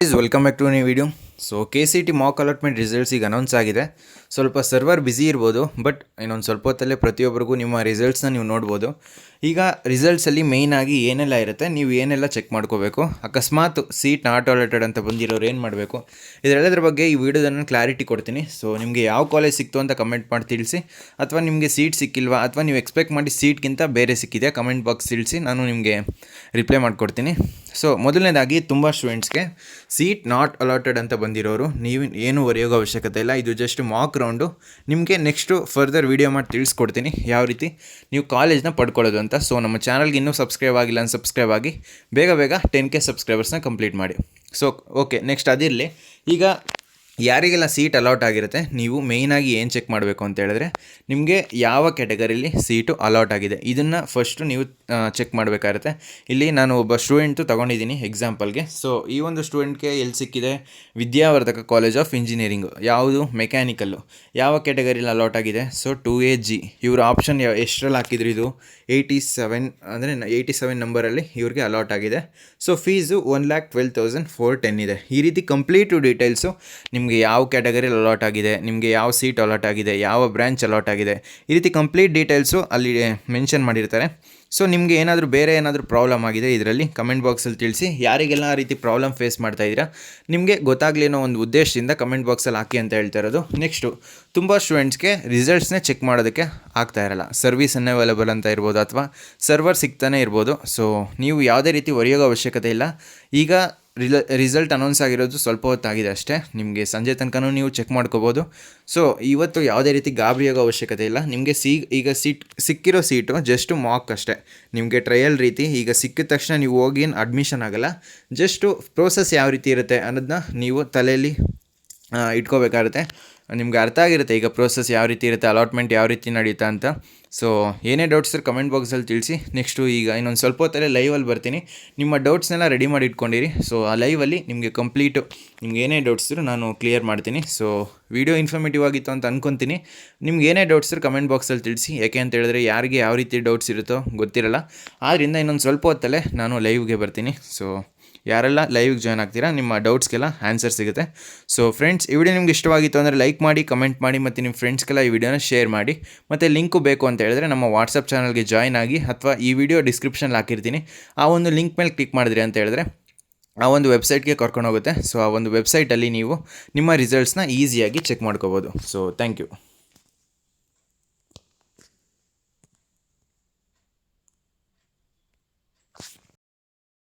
Welcome back to new video. So KCET mock allotment results ಈಗ announce ಆಗಿದೆ. ಸ್ವಲ್ಪ server busy ಇರ್ಬೋದು, but ಇನ್ನೊಂದು ಸ್ವಲ್ಪ ಹೊತ್ತಲ್ಲೇ ಪ್ರತಿಯೊಬ್ಬರಿಗೂ ನಿಮ್ಮ ರಿಸಲ್ಟ್ಸ್ನ ನೀವು ನೋಡ್ಬೋದು. ಈಗ ರಿಸಲ್ಟ್ಸಲ್ಲಿ ಮೇಯ್ನಾಗಿ ಏನೆಲ್ಲ ಇರುತ್ತೆ, ನೀವು ಏನೆಲ್ಲ ಚೆಕ್ ಮಾಡ್ಕೋಬೇಕು, ಅಕಸ್ಮಾತ್ ಸೀಟ್ ನಾಟ್ ಅಲಾಟೆಡ್ ಅಂತ ಬಂದಿರೋರು ಏನು ಮಾಡಬೇಕು, ಇದೆಲ್ಲದರ ಬಗ್ಗೆ ಈ ವಿಡಿಯೋದಲ್ಲಿ ಕ್ಲಾರಿಟಿ ಕೊಡ್ತೀನಿ. ಸೊ ನಿಮಗೆ ಯಾವ ಕಾಲೇಜ್ ಸಿಕ್ತು ಅಂತ ಕಮೆಂಟ್ ಮಾಡಿ ತಿಳಿಸಿ, ಅಥವಾ ನಿಮಗೆ ಸೀಟ್ ಸಿಕ್ಕಿಲ್ವಾ, ಅಥವಾ ನೀವು ಎಕ್ಸ್ಪೆಕ್ಟ್ ಮಾಡಿ ಸೀಟ್ಗಿಂತ ಬೇರೆ ಸಿಕ್ಕಿದೆಯಾ ಕಮೆಂಟ್ ಬಾಕ್ಸ್ ತಿಳಿಸಿ, ನಾನು ನಿಮಗೆ ರಿಪ್ಲೈ ಮಾಡಿಕೊಡ್ತೀನಿ. ಸೊ ಮೊದಲನೇದಾಗಿ ತುಂಬ ಸ್ಟೂಡೆಂಟ್ಸ್ಗೆ ಸೀಟ್ ನಾಟ್ ಅಲಾಟೆಡ್ ಅಂತ ಬಂದಿರೋರು ನೀವು ಏನು ಹೊರೆಯೋಗೋ ಅವಶ್ಯಕತೆ ಇಲ್ಲ. ಇದು ಜಸ್ಟ್ ಮಾಕ್ ರೌಂಡು. ನಿಮಗೆ ನೆಕ್ಸ್ಟು ಫರ್ದರ್ ವೀಡಿಯೋ ಮಾಡಿ ತಿಳಿಸ್ಕೊಡ್ತೀನಿ ಯಾವ ರೀತಿ ನೀವು ಕಾಲೇಜ್ನ ಪಡ್ಕೊಳ್ಳೋದು ಅಂತ. ಸೊ ನಮ್ಮ ಚಾನಲ್ಗೆ ಇನ್ನೂ ಸಬ್ಸ್ಕ್ರೈಬ್ ಆಗಿಲ್ಲ ಅಂತ ಸಬ್ಸ್ಕ್ರೈಬ್ ಆಗಿ ಬೇಗ 10K ಸಬ್ಸ್ಕ್ರೈಬರ್ಸ್ನ ಕಂಪ್ಲೀಟ್ ಮಾಡಿ. ಸೊ ಓಕೆ, ನೆಕ್ಸ್ಟ್ ಅದಿರಲಿ. ಈಗ ಯಾರಿಗೆಲ್ಲ ಸೀಟ್ ಅಲಾಟ್ ಆಗಿರುತ್ತೆ, ನೀವು ಮೇಯ್ನಾಗಿ ಏನು ಚೆಕ್ ಮಾಡಬೇಕು ಅಂತ ಹೇಳಿದ್ರೆ, ನಿಮಗೆ ಯಾವ ಕ್ಯಾಟಗರಿಲಿ ಸೀಟು ಅಲಾಟ್ ಆಗಿದೆ ಇದನ್ನು ಫಸ್ಟು ನೀವು ಚೆಕ್ ಮಾಡಬೇಕಾಗುತ್ತೆ. ಇಲ್ಲಿ ನಾನು ಒಬ್ಬ ಸ್ಟೂಡೆಂಟು ತೊಗೊಂಡಿದ್ದೀನಿ ಎಕ್ಸಾಂಪಲ್ಗೆ. ಸೊ ಈ ಒಂದು ಸ್ಟೂಡೆಂಟ್ಗೆ ಎಲ್ಲಿ ಸಿಕ್ಕಿದೆ, ವಿದ್ಯಾವರ್ಧಕ ಕಾಲೇಜ್ ಆಫ್ ಇಂಜಿನಿಯರಿಂಗು, ಯಾವುದು ಮೆಕ್ಯಾನಿಕಲ್ಲು, ಯಾವ ಕ್ಯಾಟಗರಿಲಿ ಅಲಾಟ್ ಆಗಿದೆ. ಸೊ 2AG ಇವರು ಆಪ್ಷನ್ ಎಷ್ಟರಲ್ಲಿ ಹಾಕಿದ್ರು, ಇದು 87 ಅಂದರೆ 87 ನಂಬರಲ್ಲಿ ಇವ್ರಿಗೆ ಅಲಾಟ್ ಆಗಿದೆ. ಸೊ ಫೀಸು 1,12,410 ಇದೆ. ಈ ರೀತಿ ಕಂಪ್ಲೀಟು ಡೀಟೇಲ್ಸು ನಿಮಗೆ ಯಾವ ಕ್ಯಾಟಗರಿಲಿ ಅಲಾಟ್ ಆಗಿದೆ, ನಿಮಗೆ ಯಾವ ಸೀಟ್ ಅಲಾಟ್ ಆಗಿದೆ, ಯಾವ ಬ್ರ್ಯಾಂಚ್ ಅಲಾಟ್ ಆಗಿದೆ, ಈ ರೀತಿ ಕಂಪ್ಲೀಟ್ ಡೀಟೇಲ್ಸು ಅಲ್ಲಿ ಮೆನ್ಷನ್ ಮಾಡಿರ್ತಾರೆ. ಸೊ ನಿಮಗೆ ಬೇರೆ ಏನಾದರೂ ಪ್ರಾಬ್ಲಮ್ ಆಗಿದೆ ಇದರಲ್ಲಿ ಕಮೆಂಟ್ ಬಾಕ್ಸಲ್ಲಿ ತಿಳಿಸಿ. ಯಾರಿಗೆಲ್ಲ ಆ ರೀತಿ ಪ್ರಾಬ್ಲಮ್ ಫೇಸ್ ಮಾಡ್ತಾಯಿದ್ದೀರಾ, ನಿಮಗೆ ಗೊತ್ತಾಗಲಿ ಅನ್ನೋ ಒಂದು ಉದ್ದೇಶದಿಂದ ಕಮೆಂಟ್ ಬಾಕ್ಸಲ್ಲಿ ಹಾಕಿ ಅಂತ ಹೇಳ್ತಾ ಇರೋದು. ನೆಕ್ಸ್ಟು, ತುಂಬ ಸ್ಟೂಡೆಂಟ್ಸ್ಗೆ ರಿಸಲ್ಟ್ಸ್ನೇ ಚೆಕ್ ಮಾಡೋದಕ್ಕೆ ಆಗ್ತಾ ಇರಲ್ಲ. ಸರ್ವಿಸ್ ಅನ್ಅವೈಲಬಲ್ ಅಂತ ಇರ್ಬೋದು, ಅಥವಾ ಸರ್ವರ್ ಸಿಗ್ತಾನೆ ಇರ್ಬೋದು. ಸೊ ನೀವು ಯಾವುದೇ ರೀತಿ ಹೊರೆಯೋಗೋ ಅವಶ್ಯಕತೆ ಇಲ್ಲ. ಈಗ ರಿಸಲ್ಟ್ ಅನೌನ್ಸ್ ಆಗಿರೋದು ಸ್ವಲ್ಪ ಹೊತ್ತಾಗಿದೆ ಅಷ್ಟೇ. ನಿಮಗೆ ಸಂಜೆ ತನಕನೂ ನೀವು ಚೆಕ್ ಮಾಡ್ಕೋಬೋದು. ಸೊ ಇವತ್ತು ಯಾವುದೇ ರೀತಿ ಗಾಬರಿ ಆಗೋ ಅವಶ್ಯಕತೆ ಇಲ್ಲ. ನಿಮಗೆ ಈಗ ಸಿಕ್ಕಿರೋ ಸೀಟು ಜಸ್ಟು ಮಾಕ್ ಅಷ್ಟೇ, ನಿಮಗೆ ಟ್ರಯಲ್ ರೀತಿ. ಈಗ ಸಿಕ್ಕಿದ ತಕ್ಷಣ ನೀವು ಹೋಗಿ ಏನು ಅಡ್ಮಿಷನ್ ಆಗೋಲ್ಲ. ಜಸ್ಟು ಪ್ರೋಸೆಸ್ ಯಾವ ರೀತಿ ಇರುತ್ತೆ ಅನ್ನೋದನ್ನ ನೀವು ತಲೆಯಲ್ಲಿ ಇಟ್ಕೋಬೇಕಾಗುತ್ತೆ. ನಿಮ್ಗೆ ಅರ್ಥ ಆಗಿರುತ್ತೆ ಈಗ ಪ್ರೋಸೆಸ್ ಯಾವ ರೀತಿ ಇರುತ್ತೆ, ಅಲಾಟ್ಮೆಂಟ್ ಯಾವ ರೀತಿ ನಡೀತಾ ಅಂತ. ಸೊ ಏನೇ ಡೌಟ್ಸ್ ಇರೋ ಕಮೆಂಟ್ ಬಾಕ್ಸಲ್ಲಿ ತಿಳಿಸಿ. ನೆಕ್ಸ್ಟು ಈಗ ಇನ್ನೊಂದು ಸ್ವಲ್ಪ ಹೊತ್ತಲ್ಲೇ ಲೈವಲ್ಲಿ ಬರ್ತೀನಿ. ನಿಮ್ಮ ಡೌಟ್ಸ್ನೆಲ್ಲ ರೆಡಿ ಮಾಡಿ ಇಟ್ಕೊಂಡಿರಿ. ಸೊ ಆ ಲೈವಲ್ಲಿ ನಿಮಗೆ ಕಂಪ್ಲೀಟು ನಿಮ್ಗೆ ಏನೇ ಡೌಟ್ಸ್ ಇರೋ ನಾನು ಕ್ಲಿಯರ್ ಮಾಡ್ತೀನಿ. ಸೊ ವಿಡಿಯೋ ಇನ್ಫಾರ್ಮೇಟಿವ್ ಆಗಿತ್ತು ಅಂತ ಅಂದ್ಕೊತೀನಿ. ನಿಮ್ಗೆ ಏನೇ ಡೌಟ್ಸ್ ಇರೋ ಕಮೆಂಟ್ ಬಾಕ್ಸಲ್ಲಿ ತಿಳಿಸಿ. ಯಾಕೆ ಅಂತ ಹೇಳಿದ್ರೆ ಯಾರಿಗೆ ಯಾವ ರೀತಿ ಡೌಟ್ಸ್ ಇರುತ್ತೋ ಗೊತ್ತಿರಲ್ಲ. ಆದ್ದರಿಂದ ಇನ್ನೊಂದು ಸ್ವಲ್ಪ ಹೊತ್ತಲ್ಲೇ ನಾನು ಲೈವ್ಗೆ ಬರ್ತೀನಿ. ಸೊ ಯಾರೆಲ್ಲ ಲೈವ್ಗೆ ಜಾಯ್ನ್ ಆಗ್ತೀರಾ, ನಿಮ್ಮ ಡೌಟ್ಸ್ಗೆಲ್ಲ ಆನ್ಸರ್ ಸಿಗುತ್ತೆ. ಸೊ ಫ್ರೆಂಡ್ಸ್, ಈ ವಿಡಿಯೋ ನಿಮ್ಗೆ ಇಷ್ಟವಾಗಿತ್ತು ಅಂದರೆ ಲೈಕ್ ಮಾಡಿ, ಕಮೆಂಟ್ ಮಾಡಿ, ಮತ್ತು ನಿಮ್ಮ ಫ್ರೆಂಡ್ಸ್ಗೆಲ್ಲ ಈ ವಿಡಿಯೋನ ಶೇರ್ ಮಾಡಿ. ಮತ್ತು ಲಿಂಕು ಬೇಕು ಅಂತ ಹೇಳಿದ್ರೆ ನಮ್ಮ ವಾಟ್ಸಪ್ ಚಾನಲ್ಗೆ ಜಾಯ್ನ್ ಆಗಿ, ಅಥವಾ ಈ ವಿಡಿಯೋ ಡಿಸ್ಕ್ರಿಪ್ಷನ್ಲಿ ಹಾಕಿರ್ತೀನಿ, ಆ ಒಂದು ಲಿಂಕ್ ಮೇಲೆ ಕ್ಲಿಕ್ ಮಾಡಿದ್ರಿ ಅಂತ ಹೇಳಿದ್ರೆ ಆ ಒಂದು ವೆಬ್ಸೈಟ್ಗೆ ಕರ್ಕೊಂಡು ಹೋಗುತ್ತೆ. ಸೊ ಆ ಒಂದು ವೆಬ್ಸೈಟಲ್ಲಿ ನೀವು ನಿಮ್ಮ ರಿಸಲ್ಟ್ಸ್ನ ಈಸಿಯಾಗಿ ಚೆಕ್ ಮಾಡ್ಕೋಬೋದು. So thank you.